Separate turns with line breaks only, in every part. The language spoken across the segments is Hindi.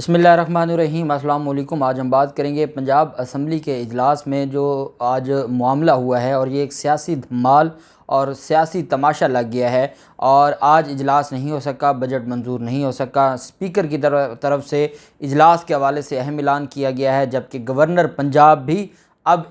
बिस्मिल्लाहिर्रहमानिर्रहीम। अस्सलाम वालेकुम। आज हम बात करेंगे पंजाब असम्बली के इजलास में जो आज मामला हुआ है, और ये एक सियासी धमाल और सियासी तमाशा लग गया है। और आज इजलास नहीं हो सका, बजट मंजूर नहीं हो सका। स्पीकर की तरफ से इजलास के हवाले से अहम ऐलान किया गया है, जबकि गवर्नर पंजाब भी अब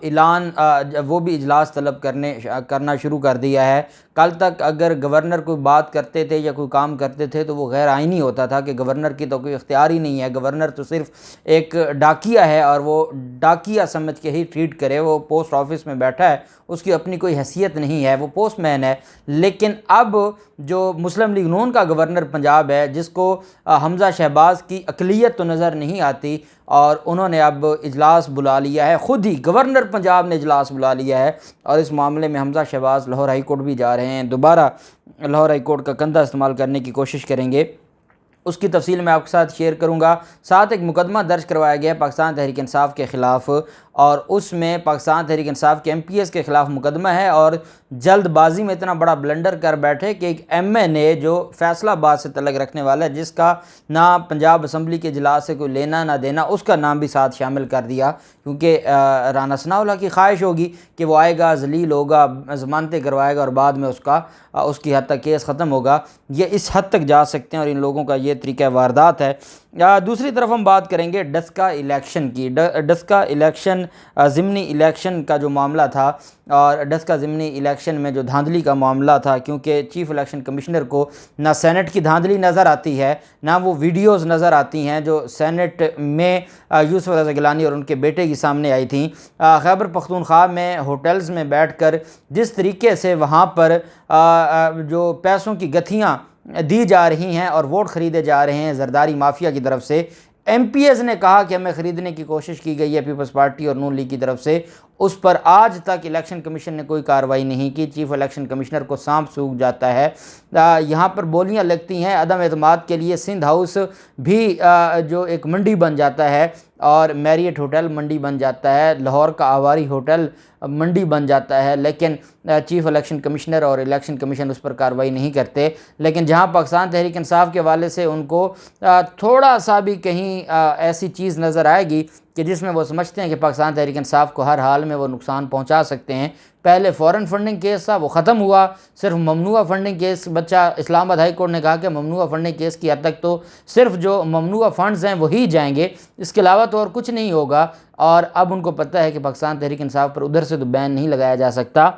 वो भी इजलास तलब करना शुरू कर दिया है। कल तक अगर गवर्नर कोई बात करते थे या कोई काम करते थे तो वो गैर आइनी होता था कि गवर्नर की तो कोई इख्तियार ही नहीं है, गवर्नर तो सिर्फ एक डाकिया है और वो डाकिया समझ के ही ट्रीट करे। वो पोस्ट ऑफिस में बैठा है, उसकी अपनी कोई हैसियत नहीं है, वो पोस्टमैन है। लेकिन अब जो मुस्लिम लीग नून का गवर्नर पंजाब है, जिसको हमज़ा शहबाज की अक़लियत तो नज़र नहीं आती, और उन्होंने अब इजलास बुला लिया है। ख़ुद ही गवर्नर पंजाब ने इजलास बुला लिया है, और इस मामले में हमज़ा शहबाज लाहौर हाई कोर्ट भी जा रहे हैं। दोबारा लाहौर हाई कोर्ट का कंधा इस्तेमाल करने की कोशिश करेंगे, उसकी तफसील मैं आपके साथ शेयर करूंगा। साथ एक मुकदमा दर्ज करवाया गया है पाकिस्तान तहरीक इंसाफ के ख़िलाफ़, और उसमें पाकिस्तान तहरीक इंसाफ के MPS के ख़िलाफ़ मुकदमा है। और जल्दबाजी में इतना बड़ा ब्लंडर कर बैठे कि एक MNA जो फैसलाबाद से तल्लुक़ रखने वाला है, जिसका ना पंजाब असम्बली के इजलास से कोई लेना ना देना, उसका नाम भी साथ शामिल कर दिया, क्योंकि राना सनाउल्लाह की ख्वाहिश होगी कि वो आएगा, जलील होगा, ज़मानतें करवाएगा और बाद में उसकी हद तक केस ख़त्म होगा। ये इस हद तक जा सकते हैं, और इन लोगों का ये तरीक़ा वारदात है। दूसरी तरफ हम बात करेंगे डस्का इलेक्शन की। डस्का इलेक्शन ज़िमनी इलेक्शन का जो मामला था, और डस्का ज़िमनी इलेक्शन में जो धांधली का मामला था, क्योंकि चीफ़ इलेक्शन कमिश्नर को ना सेनेट की धांधली नज़र आती है, ना वो वीडियोज़ नज़र आती हैं जो सेनेट में यूसुफ रज़ा गिलानी और उनके बेटे की सामने आई थी। खैबर पख्तूनख्वा में होटल्स में बैठकर जिस तरीके से वहाँ पर जो पैसों की गथियाँ दी जा रही हैं और वोट ख़रीदे जा रहे हैं जरदारी माफिया की तरफ से, MPS ने कहा कि हमें ख़रीदने की कोशिश की गई है पीपल्स पार्टी और नून लीग की तरफ से, उस पर आज तक इलेक्शन कमीशन ने कोई कार्रवाई नहीं की। चीफ़ इलेक्शन कमिश्नर को सांप सूख जाता है। यहाँ पर बोलियाँ लगती हैं अदम एतमाद के लिए। सिंध हाउस भी जो एक मंडी बन जाता है, और मैरियट होटल मंडी बन जाता है, लाहौर का आवारी होटल मंडी बन जाता है, लेकिन चीफ़ इलेक्शन कमिश्नर और इलेक्शन कमीशन उस पर कार्रवाई नहीं करते। लेकिन जहां पाकिस्तान तहरीक इंसाफ के हवाले से उनको थोड़ा सा भी कहीं ऐसी चीज़ नज़र आएगी कि जिसमें वो समझते हैं कि पाकिस्तान तहरीक इंसाफ को हर हाल में वो नुकसान पहुंचा सकते हैं। पहले फ़ॉरेन फंडिंग केस था, वो ख़त्म हुआ, सिर्फ ममनुआ फंडिंग केस बचा। इस्लामाबाद हाई कोर्ट ने कहा कि ममनुआ फंडिंग केस की हद तक तो सिर्फ जो ममनुआ फ़ंड्स हैं वही जाएंगे, इसके अलावा तो और कुछ नहीं होगा। और अब उनको पता है कि पाकिस्तान तहरीक इंसाफ पर उधर से तो बैन नहीं लगाया जा सकता।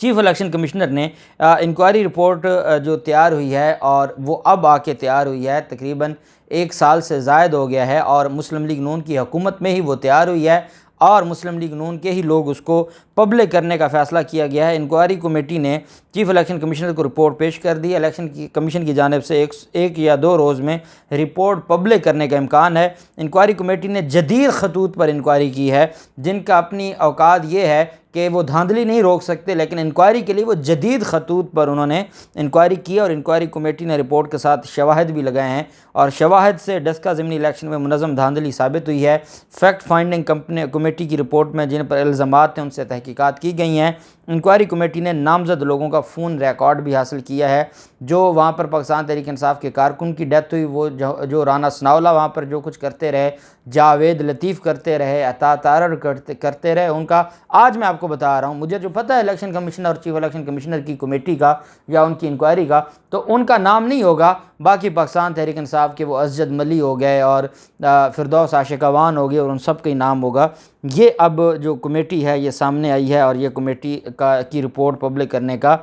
चीफ़ इलेक्शन कमिश्नर ने इंक्वायरी रिपोर्ट जो तैयार हुई है, और वो अब आके तैयार हुई है, तकरीबन 1 साल से ज़ायद हो गया है, और मुस्लिम लीग नून की हुकूमत में ही वो तैयार हुई है, और मुस्लिम लीग नून के ही लोग उसको पब्लिक करने का फ़ैसला किया गया है। इंक्वायरी कमेटी ने चीफ़ इलेक्शन कमिश्नर को रिपोर्ट पेश कर दी। इलेक्शन कमीशन की जानिब से एक या 2 रोज़ में रिपोर्ट पब्लिक करने का इम्कान है। इंक्वायरी कमेटी ने जदीद खतूत पर इंक्वायरी की है, जिनका अपनी औकात ये है कि वो धांधली नहीं रोक सकते, लेकिन इंक्वायरी के लिए वो जदीद खतूत पर उन्होंने इंक्वायरी की, और इंक्वायरी कमेटी ने रिपोर्ट के साथ शवाहिद भी लगाए हैं, और शवाहिद से डस्का ज़िमनी इलेक्शन में मुनज़्ज़म धांधली साबित हुई है। फैक्ट फाइंडिंग कमेटी की रिपोर्ट में जिन पर इल्ज़ामात हैं उनसे तहकीकात की गई हैं। इंक्वायरी कमेटी ने नामजद लोगों का फ़ोन रिकॉर्ड भी हासिल किया है, जो वहाँ पर पाकिस्तान तहरीक इंसाफ के कारकुन की डेथ हुई, वो जो राना सनाउल्लाह वहाँ पर जो कुछ करते रहे, जावेद लतीफ़ करते रहे, अता तारर करते रहे, उनका आज मैं आपको बता रहा हूँ। मुझे जो पता है इलेक्शन कमीशन और चीफ इलेक्शन कमिश्नर की कमेटी का या उनकी इंक्वायरी का, तो उनका नाम नहीं होगा। बाकी पाकिस्तान तहरीक इंसाफ के वो असजद मली हो गए, और फिरदौस आशिकावान हो गए, और उन सब का नाम होगा। ये अब जो कमेटी है ये सामने आई है, और ये कमेटी की रिपोर्ट पब्लिक करने का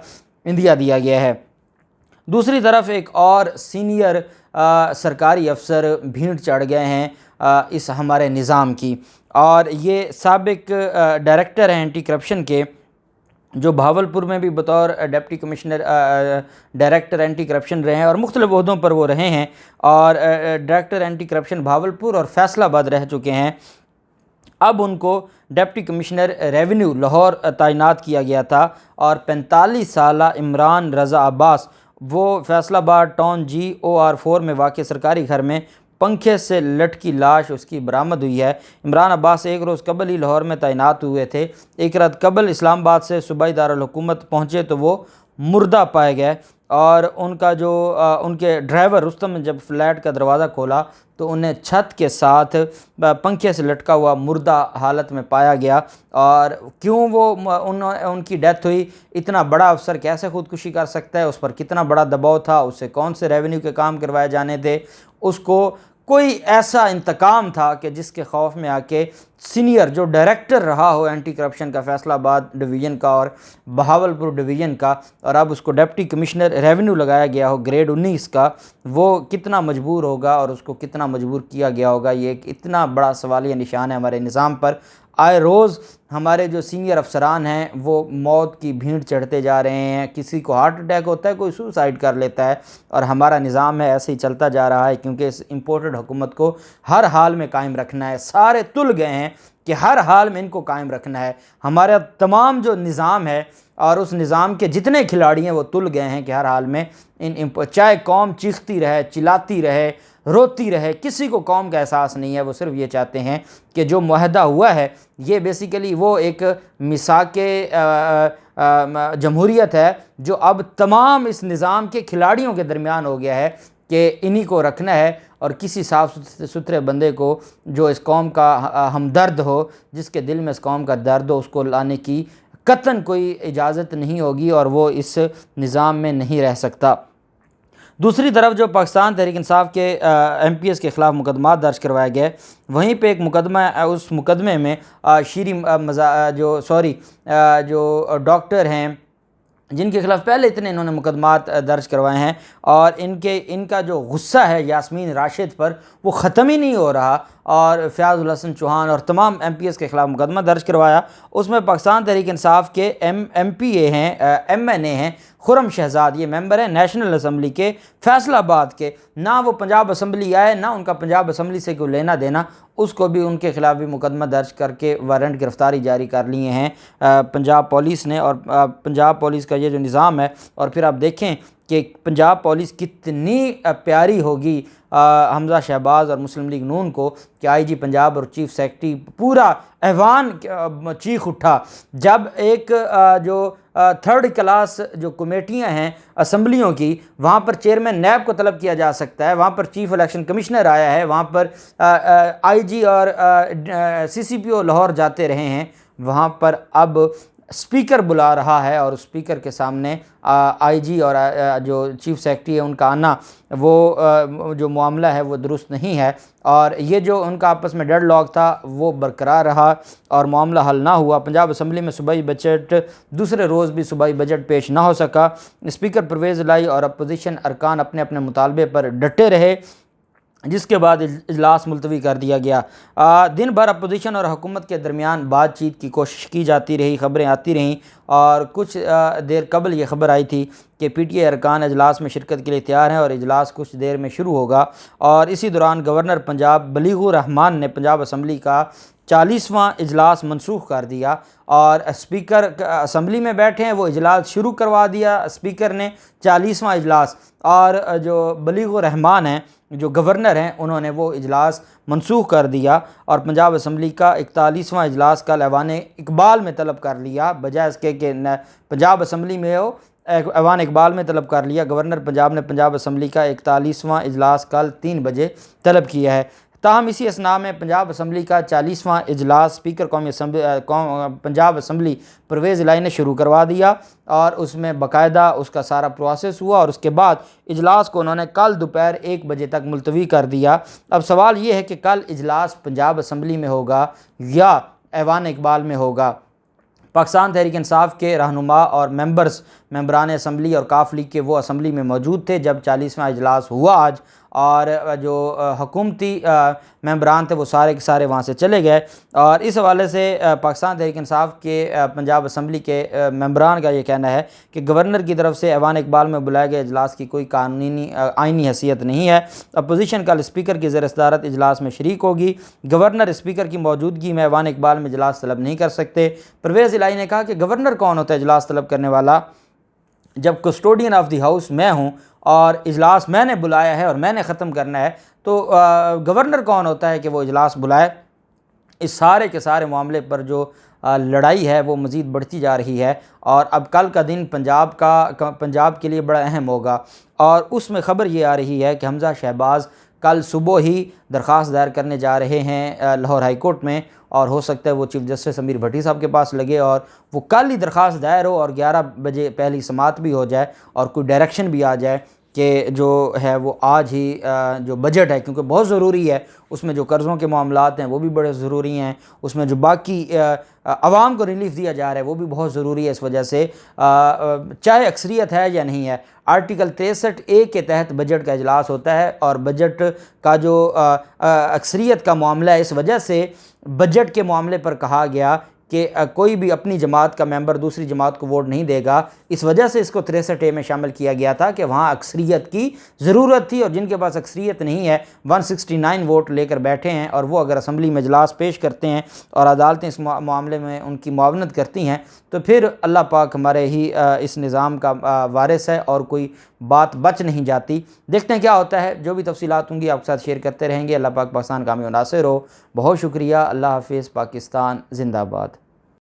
इंदिया दिया गया है। दूसरी तरफ एक और सीनियर सरकारी अफसर भीड़ चढ़ गए हैं इस हमारे निज़ाम की, और ये साबिक डायरेक्टर हैं एंटी करप्शन के, जो भावलपुर में भी बतौर deputy commissioner director anti corruption रहे हैं, और मुख्तलिफ ओहदों पर वो रहे हैं, और डायरेक्टर एंटी करप्शन भावलपुर और फैसलाबाद रह चुके हैं। अब उनको डिप्टी कमिश्नर रेवेन्यू लाहौर तैनात किया गया था, और 45 साला इमरान रज़ा अब्बास वो फैसलाबाद टाउन GOR4 में वाक़ सरकारी घर में पंखे से लटकी लाश उसकी बरामद हुई है। इमरान अब्बास एक रोज़ कबल ही लाहौर में तैनात हुए थे। एक रात कबल इस्लामाबाद से सूबाई दारुल हुकूमत पहुँचे तो वो मुर्दा पाए गए। और उनका जो उनके ड्राइवर रुस्तम ने जब फ्लैट का दरवाज़ा खोला तो उन्हें छत के साथ पंखे से लटका हुआ मुर्दा हालत में पाया गया। और क्यों वो उनकी डेथ हुई, इतना बड़ा अफसर कैसे ख़ुदकुशी कर सकता है, उस पर कितना बड़ा दबाव था, उससे कौन से रेवेन्यू के काम करवाए जाने थे, उसको कोई ऐसा इंतकाम था कि जिसके खौफ में आके सीनियर जो डायरेक्टर रहा हो एंटी करप्शन का फैसलाबाद डिवीज़न का और बहावलपुर डिवीज़न का, और अब उसको डिप्टी कमिश्नर रेवेन्यू लगाया गया हो ग्रेड 19 का, वो कितना मजबूर होगा और उसको कितना मजबूर किया गया होगा। ये एक इतना बड़ा सवालिया निशान है हमारे निज़ाम पर। आए रोज़ हमारे जो सीनियर अफसरान हैं वो मौत की भीड़ चढ़ते जा रहे हैं, किसी को हार्ट अटैक होता है, कोई सुसाइड कर लेता है, और हमारा निज़ाम है ऐसे ही चलता जा रहा है क्योंकि इस इम्पोर्टेड हुकूमत को हर हाल में कायम रखना है। सारे तुल गए हैं कि हर हाल में इनको कायम रखना है। हमारा तमाम जो निज़ाम है और उस निज़ाम के जितने खिलाड़ी हैं वो तुल गए हैं कि हर हाल में चाहे कौम चीखती रहे, चिल्लाती रहे, रोती रहे, किसी को कौम का एहसास नहीं है। वो सिर्फ ये चाहते हैं कि जो मुआहदा हुआ है ये बेसिकली वो एक मिसाके जमहूरियत है जो अब तमाम इस निज़ाम के खिलाड़ियों के दरमियान हो गया है कि इन्हीं को रखना है, और किसी साफ़ सुथरे बंदे को जो इस कौम का हमदर्द हो, जिसके दिल में इस कौम का दर्द हो, उसको लाने की कतन कोई इजाज़त नहीं होगी और वो इस निज़ाम में नहीं रह सकता। दूसरी तरफ जो पाकिस्तान तहरीक इंसाफ के MPS के ख़िलाफ़ मुकदमा दर्ज करवाया गया, वहीं पे एक मुकदमा, उस मुकदमे में जो डॉक्टर हैं जिनके ख़िलाफ़ पहले इतने इन्होंने मुकदमात दर्ज करवाए हैं, और इनका जो गुस्सा है यास्मीन राशिद पर वो ख़त्म ही नहीं हो रहा, और फ़याज़ुल हसन चौहान और तमाम MPS के ख़िलाफ़ मुकदमा दर्ज करवाया। उसमें पाकिस्तान तहरीक इंसाफ के MPA हैं, MNA हैं खुर्रम शहजाद, ये मेंबर हैं नेशनल असम्बली के फैसलाबाद के। ना वो पंजाब असम्बली आए, ना उनका पंजाब असम्बली से कोई लेना देना, उसको भी उनके ख़िलाफ़ भी मुकदमा दर्ज करके वारंट गिरफ़्तारी जारी कर लिए हैं पंजाब पुलिस ने। और पंजाब पुलिस का ये जो निज़ाम है, और फिर आप देखें कि पंजाब पुलिस कितनी प्यारी होगी हमज़ा शहबाज और मुस्लिम लीग नून को कि IG पंजाब और चीफ सेक्रेटरी पूरा ऐवान चीख उठा जब एक जो थर्ड क्लास जो कमेटियां हैं असम्बलियों की, वहाँ पर चेयरमैन नैब को तलब किया जा सकता है, वहाँ पर चीफ इलेक्शन कमिश्नर आया है, वहाँ पर IG और CCPO लाहौर जाते रहे हैं, वहाँ पर अब स्पीकर बुला रहा है, और स्पीकर के सामने IG और जो चीफ सेक्रेटरी है उनका आना, वो जो मामला है वो दुरुस्त नहीं है। और ये जो उनका आपस में डेडलॉक था वो बरकरार रहा और मामला हल ना हुआ। पंजाब असम्बली में सूबाई बजट दूसरे रोज़ भी सूबाई बजट पेश ना हो सका। स्पीकर परवेज़ इलाही और अपोजिशन अरकान अपने अपने मुतालबे पर डटे रहे, जिसके बाद इजलास मुलतवी कर दिया गया। दिन भर अपोजिशन और हुकूमत के दरमियान बातचीत की कोशिश की जाती रही, ख़बरें आती रहीं, और कुछ देर कबल ये ख़बर आई थी कि PTI अरकान इजलास में शिरकत के लिए तैयार हैं और इजलास कुछ देर में शुरू होगा। और इसी दौरान गवर्नर पंजाब बलीगुर रहमान ने पंजाब असम्बली का 40वां इजलास मनसूख कर दिया, और स्पीकर असम्बली में बैठे हैं, वो इजलास शुरू करवा दिया स्पीकर ने 40वां इजलास, और जो बलीगुर रहमान हैं जो गवर्नर हैं उन्होंने वो इजलास मनसूख कर दिया, और पंजाब असम्बली का 41वां इजलास कल ऐवान इकबाल में तलब कर लिया, बजाय इसके कि पंजाब असम्बली में हो ऐवान इकबाल में तलब कर लिया। गवर्नर पंजाब ने पंजाब असम्बली का 41वां इजलास कल 3 बजे तलब किया है। ताहम इसी असना में पंजाब असम्बली का 40वां इजलास स्पीकर पंजाब असम्बली परवेज़ इलाही ने शुरू करवा दिया, और उसमें बाकायदा उसका सारा प्रोसेस हुआ, और उसके बाद इजलास को उन्होंने कल दोपहर 1 बजे तक मुलतवी कर दिया। अब सवाल ये है कि कल इजलास पंजाब असम्बली में होगा या ऐवान इकबाल में होगा। पाकिस्तान तहरीक इंसाफ के रहनुमा और मेंबरान असम्बली और काफ लीग के वो असम्बली में मौजूद थे जब 40वां इजलास हुआ आज, और जो हुकूमती मेंबरान थे वो सारे के सारे वहाँ से चले गए। और इस हवाले से पाकिस्तान तहरीक इंसाफ के पंजाब असम्बली के मेंबरान का ये कहना है कि गवर्नर की तरफ से ऐवान इकबाल में बुलाए गए इजलास की कोई कानूनी आइनी हैसियत नहीं है। अपोजिशन कल स्पीकर की ज़ेर सदारत इजलास में शरीक होगी। गवर्नर स्पीकर की मौजूदगी में ऐवान इकबाल में इजलास तलब नहीं कर सकते। परवेज़ इलाही ने कहा कि गवर्नर कौन होता है इजलास तलब करने वाला, जब कस्टोडियन ऑफ द हाउस मैं हूँ और इजलास मैंने बुलाया है और मैंने ख़त्म करना है, तो गवर्नर कौन होता है कि वो इजलास बुलाए। इस सारे के सारे मामले पर जो लड़ाई है वो मज़ीद बढ़ती जा रही है। और अब कल का दिन पंजाब के लिए बड़ा अहम होगा। और उसमें ख़बर ये आ रही है कि हमज़ा शहबाज कल सुबह ही दरख्वास्त दायर करने जा रहे हैं लाहौर हाई कोर्ट में, और हो सकता है वो चीफ़ जस्टिस अमीर भट्टी साहब के पास लगे और वो कल ही दरख्वास्त दायर हो और 11 बजे पहली समात भी हो जाए और कोई डायरेक्शन भी आ जाए कि जो है वो आज ही जो बजट है, क्योंकि बहुत ज़रूरी है, उसमें जो कर्ज़ों के मामलात हैं वो भी बड़े ज़रूरी हैं, उसमें जो बाकी आवाम को रिलीफ दिया जा रहा है वो भी बहुत ज़रूरी है। इस वजह से चाहे अक्सरियत है या नहीं है, आर्टिकल 63A के तहत बजट का इजलास होता है और बजट का जो अक्सरियत का मामला है, इस वजह से बजट के मामले पर कहा गया कि कोई भी अपनी जमात का मेंबर दूसरी जमात को वोट नहीं देगा। इस वजह से इसको 63A में शामिल किया गया था कि वहाँ अक्सरियत की ज़रूरत थी, और जिनके पास अक्सरियत नहीं है 169 वोट लेकर बैठे हैं, और वो अगर असम्बली में इजलास पेश करते हैं और अदालतें इस मामले में उनकी मुआवनत करती हैं तो फिर अल्लाह पाक हमारे ही इस निज़ाम का वारिस है और कोई बात बच नहीं जाती। देखते हैं क्या होता है, जो भी तफसीलात होंगी आपके साथ शेयर करते रहेंगे। अल्लाह पाक पाकिस्तान कामयाब नासिर हो। बहुत शुक्रिया। अल्लाह हाफिज़। पाकिस्तान जिंदाबाद।